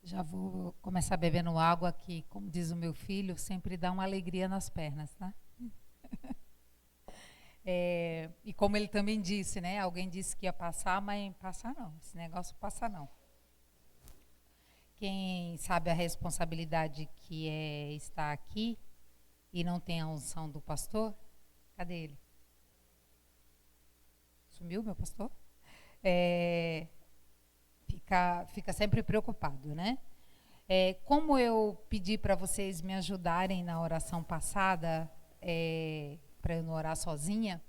Já vou começar bebendo água que, como diz o meu filho, sempre dá uma alegria nas pernas, tá? E como ele também disse, né? Alguém disse que ia passar, mas passar não. Esse negócio passa não. Quem sabe a responsabilidade que é estar aqui e não tem a unção do pastor? Cadê ele? Sumiu, meu pastor? É, fica sempre preocupado, né? Como eu pedi para vocês me ajudarem na oração passada, para eu não orar sozinha,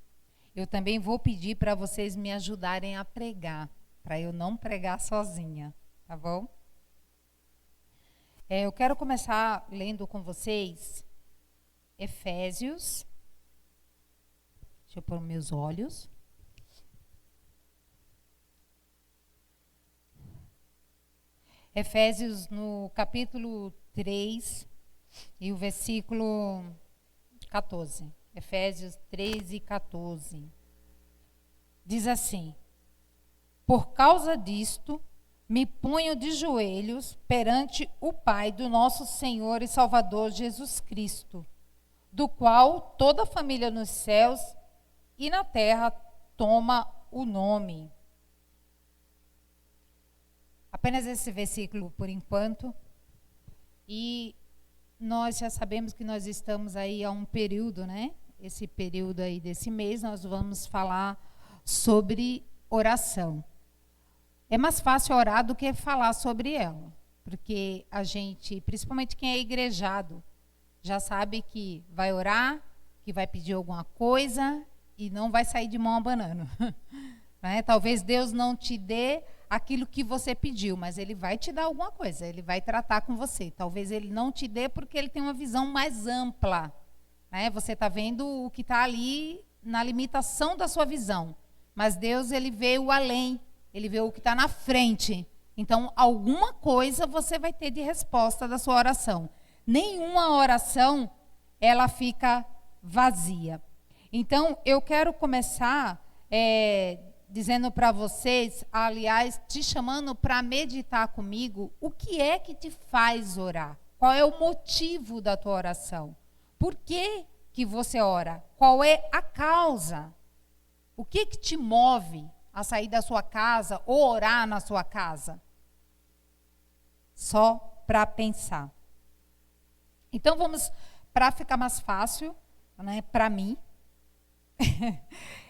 eu também vou pedir para vocês me ajudarem a pregar, para eu não pregar sozinha, tá bom? Eu quero começar lendo com vocês Efésios. Deixa eu pôr meus olhos. Efésios no capítulo 3 e o versículo 14. Efésios 3 e 14. Diz assim: Por causa disto, me ponho de joelhos perante o Pai do nosso Senhor e Salvador Jesus Cristo, do qual toda a família nos céus e na terra toma o nome. Apenas esse versículo por enquanto. E nós já sabemos que nós estamos aí há um período, né? Esse período aí desse mês, nós vamos falar sobre oração. É mais fácil orar do que falar sobre ela, porque a gente, principalmente quem é igrejado, já sabe que vai orar, que vai pedir alguma coisa e não vai sair de mão abanando. Né? Talvez Deus não te dê aquilo que você pediu, mas Ele vai te dar alguma coisa, Ele vai tratar com você. Talvez Ele não te dê porque Ele tem uma visão mais ampla. Né? Você está vendo o que está ali na limitação da sua visão, mas Deus, Ele vê o além, Ele vê o que está na frente. Então, alguma coisa você vai ter de resposta da sua oração. Nenhuma oração, ela fica vazia. Então, eu quero começar dizendo para vocês, aliás, te chamando para meditar comigo, o que é que te faz orar? Qual é o motivo da tua oração? Por que você ora? Qual é a causa? O que te move a sair da sua casa ou orar na sua casa? Só para pensar. Então vamos, para ficar mais fácil, né, para mim,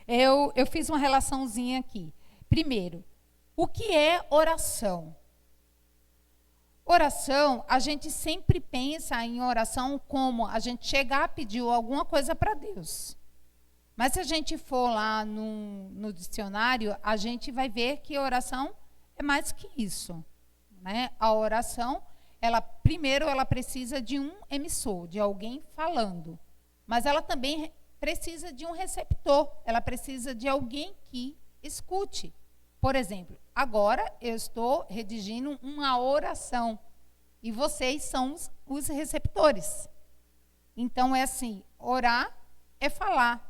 eu fiz uma relaçãozinha aqui. Primeiro, o que é oração? Oração, a gente sempre pensa em oração como a gente chegar a pedir alguma coisa para Deus. Mas se a gente for lá no dicionário, a gente vai ver que oração é mais que isso. Né? A oração, primeiro ela precisa de um emissor, de alguém falando. Mas ela também precisa de um receptor, ela precisa de alguém que escute. Por exemplo, agora eu estou redigindo uma oração e vocês são os receptores. Então é assim, orar é falar.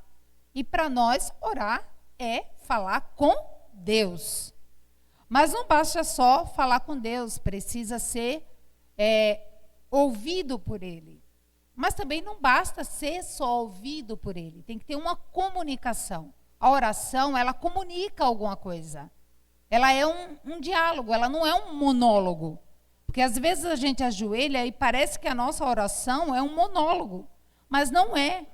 E para nós, orar é falar com Deus. Mas não basta só falar com Deus, precisa ser ouvido por Ele. Mas também não basta ser só ouvido por Ele, tem que ter uma comunicação. A oração, ela comunica alguma coisa. Ela é um diálogo, ela não é um monólogo. Porque às vezes a gente ajoelha e parece que a nossa oração é um monólogo, mas não é.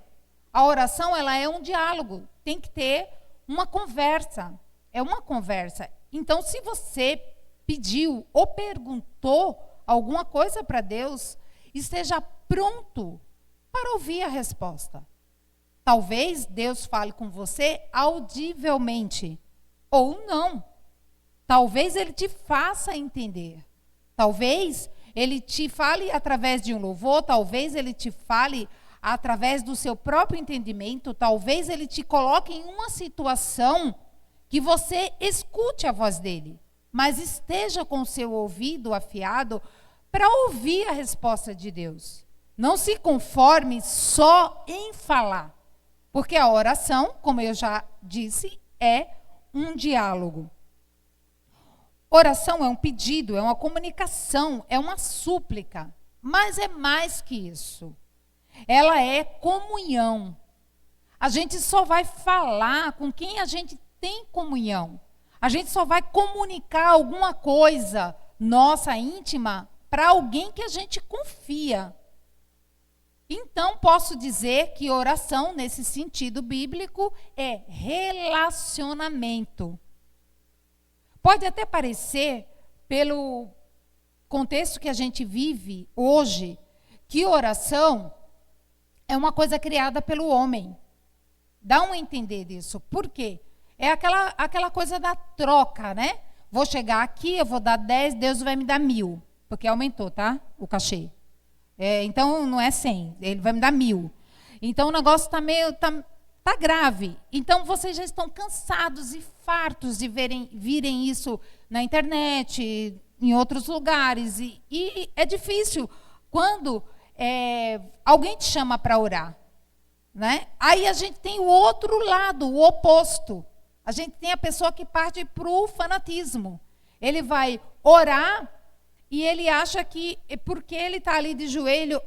A oração, ela é um diálogo, tem que ter uma conversa. É uma conversa. Então, se você pediu ou perguntou alguma coisa para Deus, esteja pronto para ouvir a resposta. Talvez Deus fale com você audivelmente, ou não. Talvez Ele te faça entender. Talvez Ele te fale através de um louvor, talvez Ele te fale através do seu próprio entendimento, talvez Ele te coloque em uma situação que você escute a voz dEle, mas esteja com o seu ouvido afiado para ouvir a resposta de Deus. Não se conforme só em falar, porque a oração, como eu já disse, é um diálogo. Oração é um pedido, é uma comunicação, é uma súplica. Mas é mais que isso. Ela é comunhão. A gente só vai falar com quem a gente tem comunhão. A gente só vai comunicar alguma coisa nossa, íntima, para alguém que a gente confia. Então, posso dizer que oração, nesse sentido bíblico, é relacionamento. Pode até parecer, pelo contexto que a gente vive hoje, que oração é uma coisa criada pelo homem. Dá um entender disso. Por quê? É aquela coisa da troca, né? Vou chegar aqui, eu vou dar 10, Deus vai me dar 1.000. Porque aumentou, tá? O cachê. Então, não é 100, ele vai me dar 1.000. Então, o negócio tá grave. Então, vocês já estão cansados e fartos de virem isso na internet, em outros lugares. E é difícil quando alguém te chama para orar. Né? Aí a gente tem o outro lado, o oposto. A gente tem a pessoa que parte para o fanatismo. Ele vai orar e ele acha que, porque ele está ali de joelho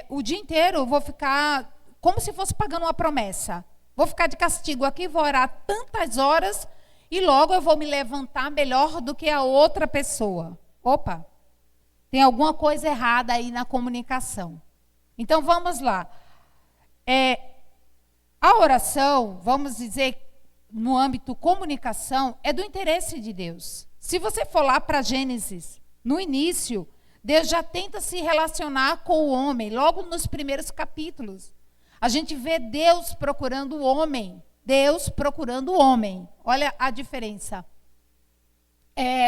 o dia inteiro, eu vou ficar como se fosse pagando uma promessa. Vou ficar de castigo aqui, vou orar tantas horas e logo eu vou me levantar melhor do que a outra pessoa. Opa, tem alguma coisa errada aí na comunicação. Então, vamos lá. A oração, vamos dizer, no âmbito comunicação, é do interesse de Deus. Se você for lá para Gênesis, no início, Deus já tenta se relacionar com o homem, logo nos primeiros capítulos. A gente vê Deus procurando o homem. Deus procurando o homem. Olha a diferença.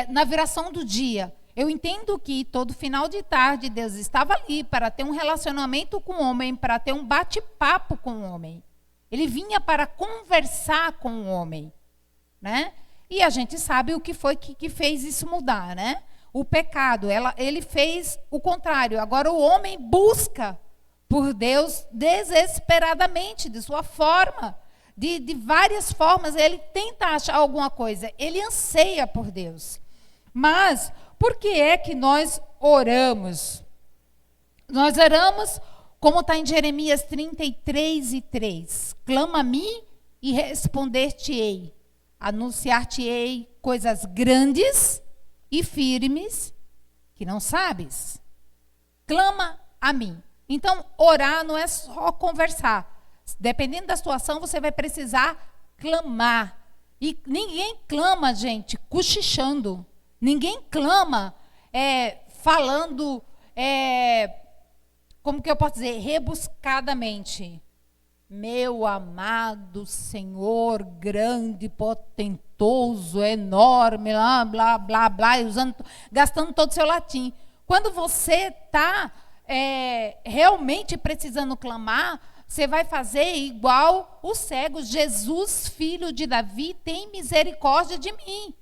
Na viração do dia, eu entendo que todo final de tarde Deus estava ali para ter um relacionamento com o homem, para ter um bate-papo com o homem. Ele vinha para conversar com o homem, né? E a gente sabe o que foi que fez isso mudar, né? O pecado, ele fez o contrário. Agora o homem busca por Deus desesperadamente, de sua forma, de várias formas. Ele tenta achar alguma coisa, ele anseia por Deus. Mas por que é que nós oramos? Nós oramos como está em Jeremias 33:3. Clama a mim e responder-te-ei. Anunciar-te-ei coisas grandes e firmes que não sabes. Clama a mim. Então, orar não é só conversar. Dependendo da situação, você vai precisar clamar. E ninguém clama, gente, cochichando. Ninguém clama falando, como que eu posso dizer, rebuscadamente. Meu amado Senhor, grande, potentoso, enorme, blá, blá, blá, blá, gastando todo o seu latim. Quando você está realmente precisando clamar, você vai fazer igual o cego. Jesus, filho de Davi, tem misericórdia de mim.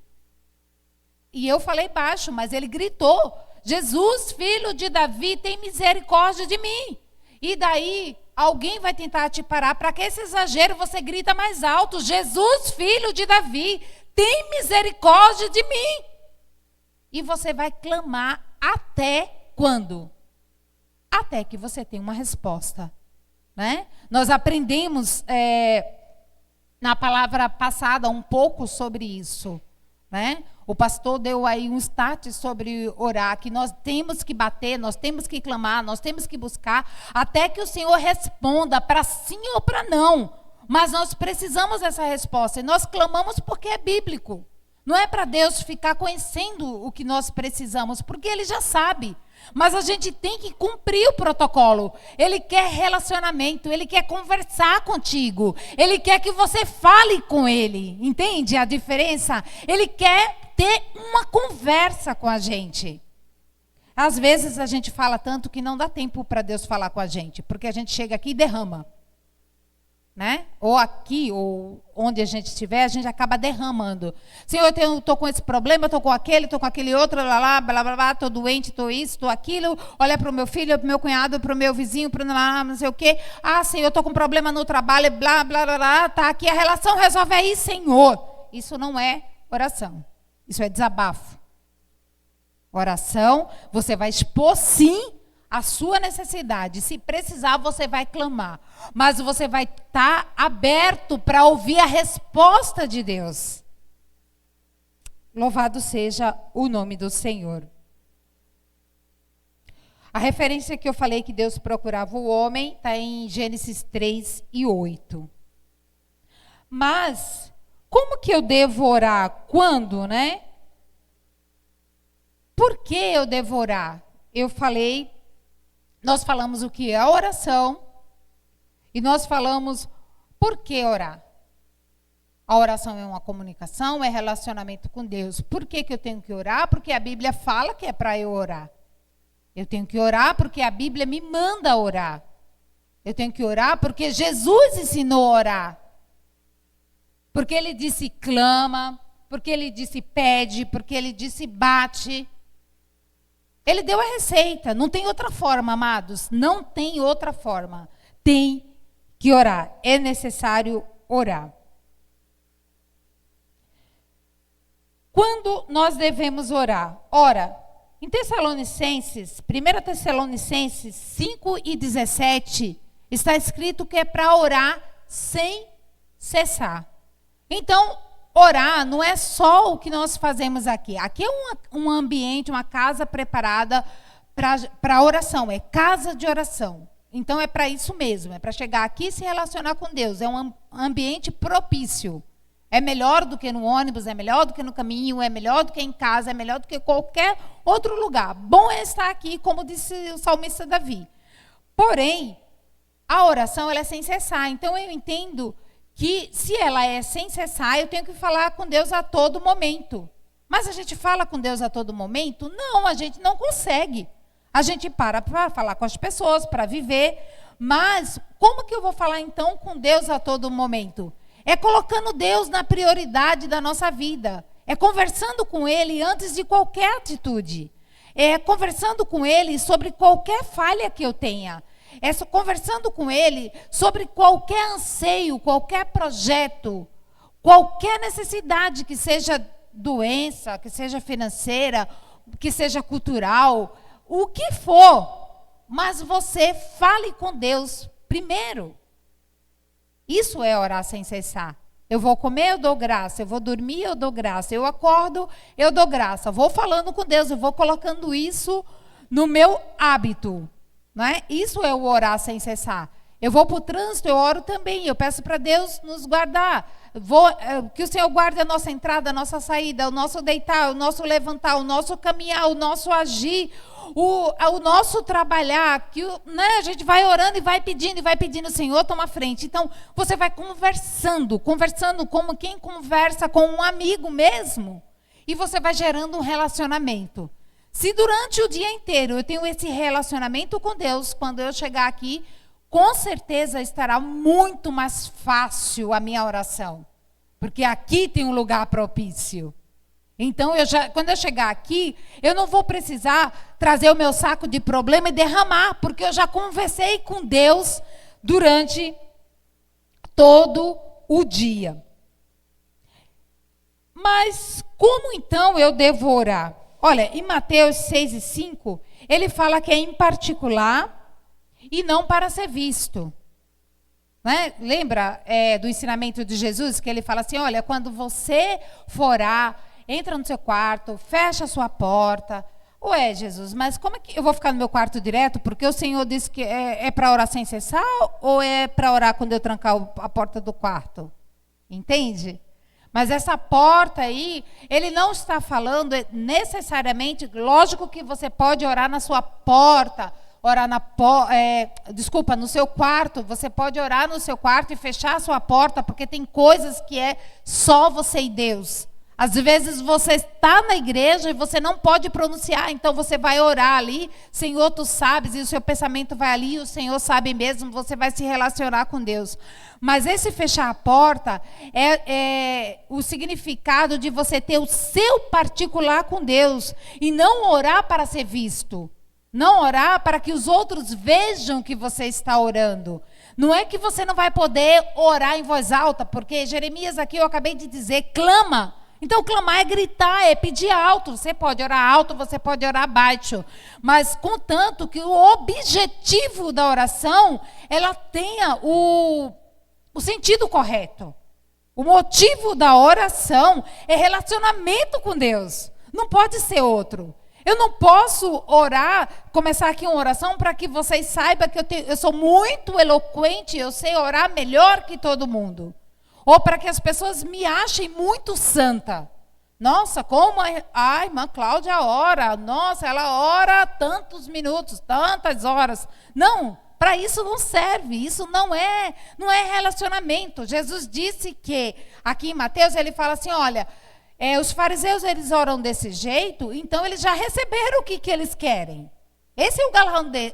E eu falei baixo, mas ele gritou: Jesus, filho de Davi, tem misericórdia de mim. E daí, alguém vai tentar te parar. Para que esse exagero? Você grita mais alto: Jesus, filho de Davi, tem misericórdia de mim. E você vai clamar até quando? Até que você tenha uma resposta. Né? Nós aprendemos na palavra passada um pouco sobre isso. Né? O pastor deu aí um start sobre orar, que nós temos que bater, nós temos que clamar, nós temos que buscar, até que o Senhor responda para sim ou para não. Mas nós precisamos dessa resposta, e nós clamamos porque é bíblico. Não é para Deus ficar conhecendo o que nós precisamos, porque Ele já sabe. Mas a gente tem que cumprir o protocolo. Ele quer relacionamento, Ele quer conversar contigo. Ele quer que você fale com Ele. Entende a diferença? Ele quer ter uma conversa com a gente. Às vezes a gente fala tanto que não dá tempo para Deus falar com a gente, porque a gente chega aqui e derrama. Né? Ou aqui, ou onde a gente estiver, a gente acaba derramando. Senhor, eu estou com esse problema, estou com aquele outro, blá, blá, blá, blá, estou doente, estou isso, estou aquilo. Olha para o meu filho, para o meu cunhado, para o meu vizinho, para não sei o quê. Ah, Senhor, estou com problema no trabalho, blá, blá, blá, blá, tá aqui a relação, resolve aí, Senhor. Isso não é oração. Isso é desabafo. Oração, você vai expor sim a sua necessidade. Se precisar, você vai clamar. Mas você vai estar aberto para ouvir a resposta de Deus. Louvado seja o nome do Senhor. A referência que eu falei que Deus procurava o homem está em Gênesis 3 e 8. Mas, como que eu devo orar? Quando, né? Por que eu devo orar? Nós falamos o que é a oração e nós falamos por que orar. A oração é uma comunicação, é relacionamento com Deus. Por que eu tenho que orar? Porque a Bíblia fala que é para eu orar. Eu tenho que orar porque a Bíblia me manda orar. Eu tenho que orar porque Jesus ensinou a orar. Porque ele disse clama, porque ele disse pede, porque ele disse bate. Ele deu a receita, não tem outra forma, amados. Não tem outra forma. Tem que orar. É necessário orar. Quando nós devemos orar? Ora, em Tessalonicenses, 1 Tessalonicenses 5 e 17, está escrito que é para orar sem cessar. Então, orar não é só o que nós fazemos aqui. Aqui é um ambiente, uma casa preparada para oração, é casa de oração. Então, é para isso mesmo, é para chegar aqui e se relacionar com Deus. É um ambiente propício. É melhor do que no ônibus, é melhor do que no caminho, é melhor do que em casa, é melhor do que qualquer outro lugar. Bom é estar aqui, como disse o salmista Davi. Porém, a oração ela é sem cessar. Então, eu entendo que se ela é sem cessar, eu tenho que falar com Deus a todo momento. Mas a gente fala com Deus a todo momento? Não, a gente não consegue. A gente para falar com as pessoas, para viver. Mas como que eu vou falar então com Deus a todo momento? É colocando Deus na prioridade da nossa vida. É conversando com Ele antes de qualquer atitude. É conversando com Ele sobre qualquer falha que eu tenha. É conversando com Ele sobre qualquer anseio, qualquer projeto, qualquer necessidade, que seja doença, que seja financeira, que seja cultural, o que for. Mas você fale com Deus primeiro. Isso é orar sem cessar. Eu vou comer, eu dou graça. Eu vou dormir, eu dou graça. Eu acordo, eu dou graça. Vou falando com Deus, eu vou colocando isso no meu hábito. Não é? Isso é o orar sem cessar. Eu vou para o trânsito, eu oro também. Eu peço para Deus nos guardar. Que o Senhor guarde a nossa entrada, a nossa saída, o nosso deitar, o nosso levantar, o nosso caminhar, o nosso agir, o nosso trabalhar. Que a gente vai orando e vai pedindo, Senhor, toma frente. Então, você vai conversando como quem conversa com um amigo mesmo. E você vai gerando um relacionamento. Se durante o dia inteiro eu tenho esse relacionamento com Deus, quando eu chegar aqui, com certeza estará muito mais fácil a minha oração. Porque aqui tem um lugar propício. Então, quando eu chegar aqui, eu não vou precisar trazer o meu saco de problema e derramar, porque eu já conversei com Deus durante todo o dia. Mas como então eu devo orar? Olha, em Mateus 6 e 5, ele fala que é em particular e não para ser visto. Né? Lembra do ensinamento de Jesus, que ele fala assim, olha, quando você for orar, entra no seu quarto, fecha a sua porta. Ué, Jesus, mas como é que eu vou ficar no meu quarto direto? Porque o Senhor disse que é para orar sem cessar ou é para orar quando eu trancar a porta do quarto? Entende? Mas essa porta aí, ele não está falando necessariamente, lógico que você pode orar na sua porta, orar no seu quarto, você pode orar no seu quarto e fechar a sua porta, porque tem coisas que é só você e Deus. Às vezes você está na igreja e você não pode pronunciar, então você vai orar ali, Senhor, tu sabes, e o seu pensamento vai ali, e o Senhor sabe mesmo, você vai se relacionar com Deus. Mas esse fechar a porta é o significado de você ter o seu particular com Deus, e não orar para ser visto, não orar para que os outros vejam que você está orando. Não é que você não vai poder orar em voz alta, porque Jeremias aqui eu acabei de dizer, clama. Então, clamar é gritar, é pedir alto. Você pode orar alto, você pode orar baixo. Mas, contanto que o objetivo da oração, ela tenha o sentido correto. O motivo da oração é relacionamento com Deus. Não pode ser outro. Eu não posso orar, começar aqui uma oração para que vocês saibam que eu sou muito eloquente, eu sei orar melhor que todo mundo. Ou para que as pessoas me achem muito santa. Nossa, como a irmã Cláudia ora. Nossa, ela ora tantos minutos, tantas horas. Não, para isso não serve. Isso não é relacionamento. Jesus disse que, aqui em Mateus, ele fala assim, olha, os fariseus, eles oram desse jeito, então eles já receberam o que eles querem. Esse é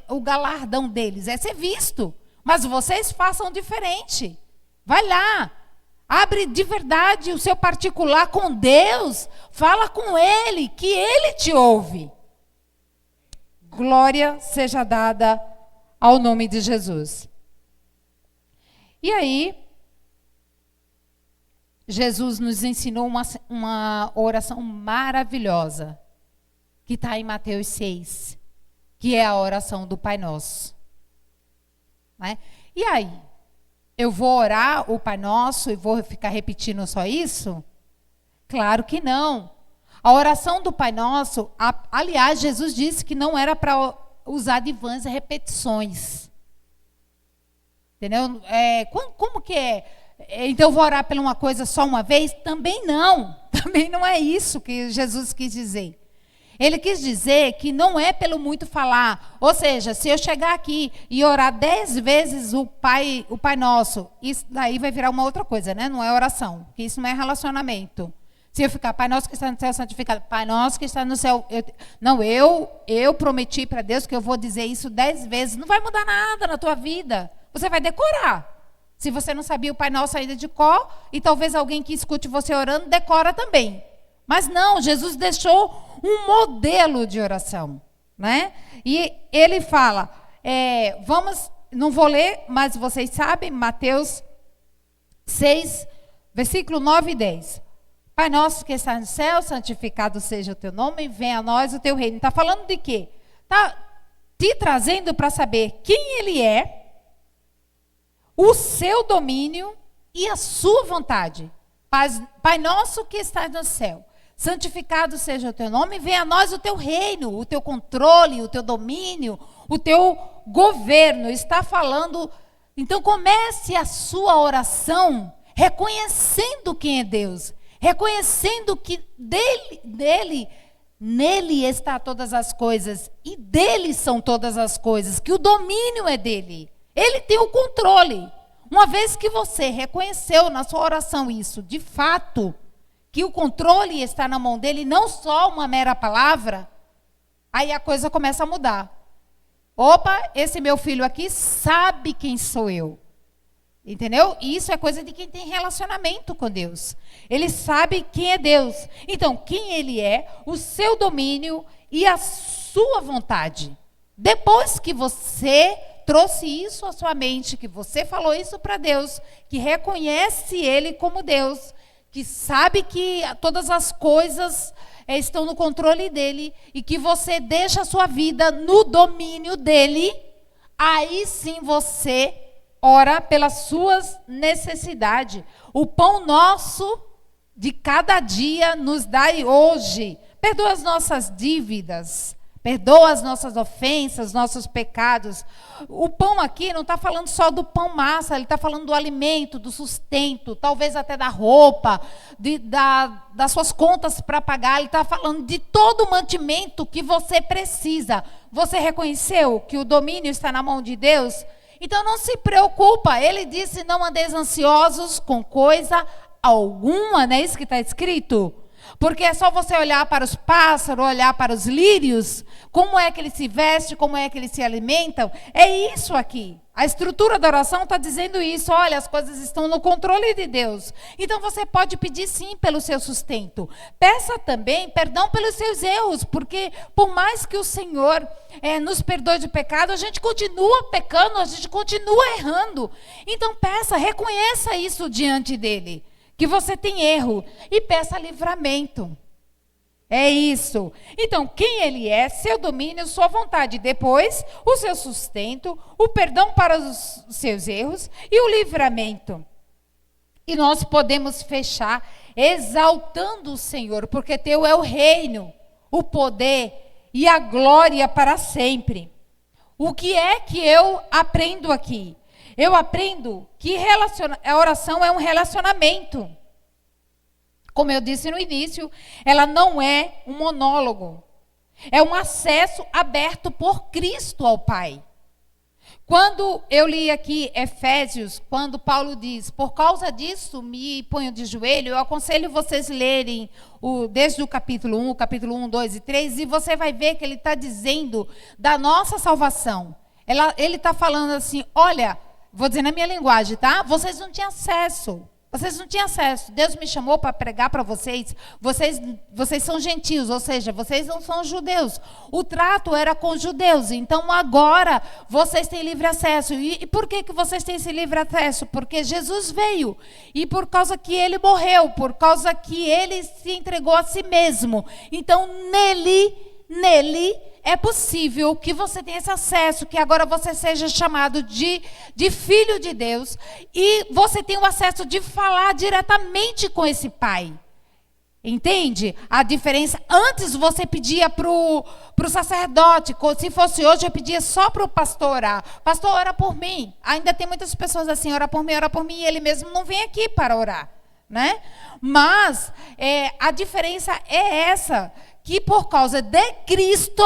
o galardão deles, é ser visto. Mas vocês façam diferente. Vai lá. Abre de verdade o seu particular com Deus. Fala com Ele, que Ele te ouve. Glória seja dada ao nome de Jesus. E aí, Jesus nos ensinou uma oração maravilhosa, que está em Mateus 6, que é a oração do Pai Nosso. Né? E aí? Eu vou orar o Pai Nosso e vou ficar repetindo só isso? Claro que não. A oração do Pai Nosso, aliás, Jesus disse que não era para usar de vãs repetições. Entendeu? Como que é? Então eu vou orar por uma coisa só uma vez? Também não. Também não é isso que Jesus quis dizer. Ele quis dizer que não é pelo muito falar. Ou seja, se eu chegar aqui e orar 10 vezes o Pai Nosso, isso daí vai virar uma outra coisa, né? Não é oração, que isso não é relacionamento. Se eu ficar, Pai Nosso que está no céu, santificado. Pai Nosso que está no céu. Eu prometi para Deus que eu vou dizer isso 10 vezes. Não vai mudar nada na tua vida. Você vai decorar. Se você não sabia o Pai Nosso ainda de cor, e talvez alguém que escute você orando, decora também. Mas não, Jesus deixou um modelo de oração, né? E ele fala, não vou ler, mas vocês sabem, Mateus 6, versículo 9 e 10. Pai nosso que está no céu, santificado seja o teu nome, venha a nós o teu reino. Está falando de quê? Está te trazendo para saber quem ele é, o seu domínio e a sua vontade. Pai nosso que está no céu, santificado seja o teu nome, venha a nós o teu reino, o teu controle, o teu domínio, o teu governo. Está falando, então comece a sua oração reconhecendo quem é Deus, reconhecendo que nele está todas as coisas e dele são todas as coisas, que o domínio é dele. Ele tem o controle. Uma vez que você reconheceu na sua oração isso, de fato, que o controle está na mão dele, não só uma mera palavra, aí a coisa começa a mudar. Opa, esse meu filho aqui sabe quem sou eu. Entendeu? E isso é coisa de quem tem relacionamento com Deus. Ele sabe quem é Deus. Então, quem ele é, o seu domínio e a sua vontade. Depois que você trouxe isso à sua mente, que você falou isso para Deus, que reconhece ele como Deus, que sabe que todas as coisas estão no controle dele e que você deixa a sua vida no domínio dele, aí sim você ora pelas suas necessidades. O pão nosso de cada dia nos dai hoje. Perdoa as nossas dívidas. Perdoa as nossas ofensas, nossos pecados. O pão aqui não está falando só do pão massa, ele está falando do alimento, do sustento, talvez até da roupa, das suas contas para pagar. Ele está falando de todo o mantimento que você precisa. Você reconheceu que o domínio está na mão de Deus? Então não se preocupa. Ele disse, não andeis ansiosos com coisa alguma, não é isso que está escrito? Porque é só você olhar para os pássaros, olhar para os lírios, como é que eles se vestem, como é que eles se alimentam. É isso aqui. A estrutura da oração está dizendo isso. Olha, as coisas estão no controle de Deus. Então você pode pedir sim pelo seu sustento. Peça também perdão pelos seus erros, porque por mais que o Senhor nos perdoe de pecado, a gente continua pecando, a gente continua errando. Então peça, reconheça isso diante dele. que você tem erro e peça livramento. É isso. Então, quem ele é, seu domínio, sua vontade. Depois, o seu sustento, o perdão para os seus erros e o livramento. E nós podemos fechar exaltando o Senhor, porque teu é o reino, o poder e a glória para sempre. O que é que eu aprendo aqui? Eu aprendo que a oração é um relacionamento. Como eu disse no início, ela não é um monólogo. É um acesso aberto por Cristo ao Pai. Quando eu li aqui Efésios, quando Paulo diz, por causa disso me ponho de joelho, eu aconselho vocês lerem desde o capítulo 1, 2 e 3, e você vai ver que ele está dizendo da nossa salvação. Ele está falando assim, olha, vou dizer na minha linguagem, tá? Vocês não tinham acesso. Vocês não tinham acesso. Deus me chamou para pregar para vocês. Vocês são gentios, ou seja, vocês não são judeus. O trato era com judeus. Então agora vocês têm livre acesso. E por que vocês têm esse livre acesso? Porque Jesus veio. E por causa que ele morreu, por causa que ele se entregou a si mesmo. Então nele é possível que você tenha esse acesso, que agora você seja chamado de filho de Deus, e você tem o acesso de falar diretamente com esse Pai. Entende a diferença? Antes você pedia para o sacerdote, se fosse hoje eu pedia só para o pastor orar. Pastor, ora por mim. Ainda tem muitas pessoas assim, ora por mim, e ele mesmo não vem aqui para orar, né? Mas a diferença é essa, que por causa de Cristo,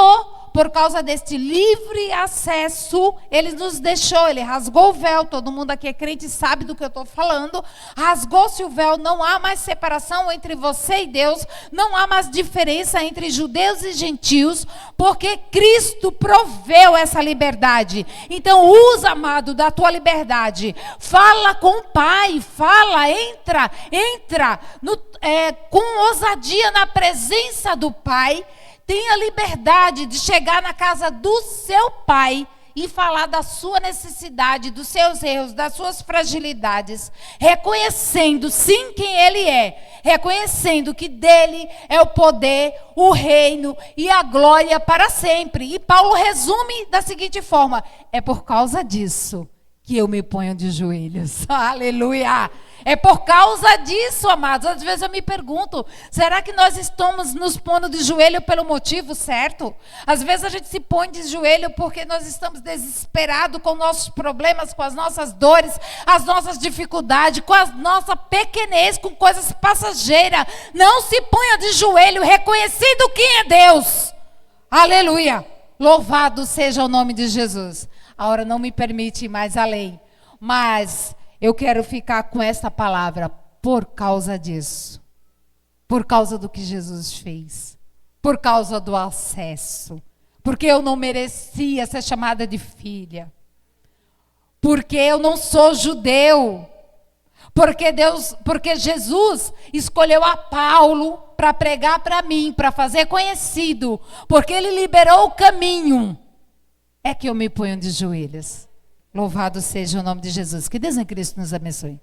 por causa deste livre acesso, ele nos deixou, ele rasgou o véu, todo mundo aqui é crente e sabe do que eu estou falando, rasgou-se o véu, não há mais separação entre você e Deus, não há mais diferença entre judeus e gentios, porque Cristo proveu essa liberdade. Então usa, amado, da tua liberdade, fala com o Pai, entra com ousadia na presença do Pai. Tenha liberdade de chegar na casa do seu Pai e falar da sua necessidade, dos seus erros, das suas fragilidades, reconhecendo sim quem Ele é, reconhecendo que dele é o poder, o reino e a glória para sempre. E Paulo resume da seguinte forma: é por causa disso que eu me ponho de joelhos. Aleluia! É por causa disso, amados. Às vezes eu me pergunto, será que nós estamos nos pondo de joelho pelo motivo certo? Às vezes a gente se põe de joelho porque nós estamos desesperados com nossos problemas, com as nossas dores, as nossas dificuldades, com a nossa pequenez, com coisas passageiras. Não se ponha de joelho, reconhecendo quem é Deus. Aleluia! Louvado seja o nome de Jesus. A hora não me permite ir mais além, mas eu quero ficar com essa palavra, por causa disso. Por causa do que Jesus fez. Por causa do acesso. Porque eu não merecia ser chamada de filha. Porque eu não sou judeu. Porque Jesus escolheu a Paulo para pregar para mim, para fazer conhecido. Porque ele liberou o caminho. É que eu me ponho de joelhos. Louvado seja o nome de Jesus. Que Deus em Cristo nos abençoe.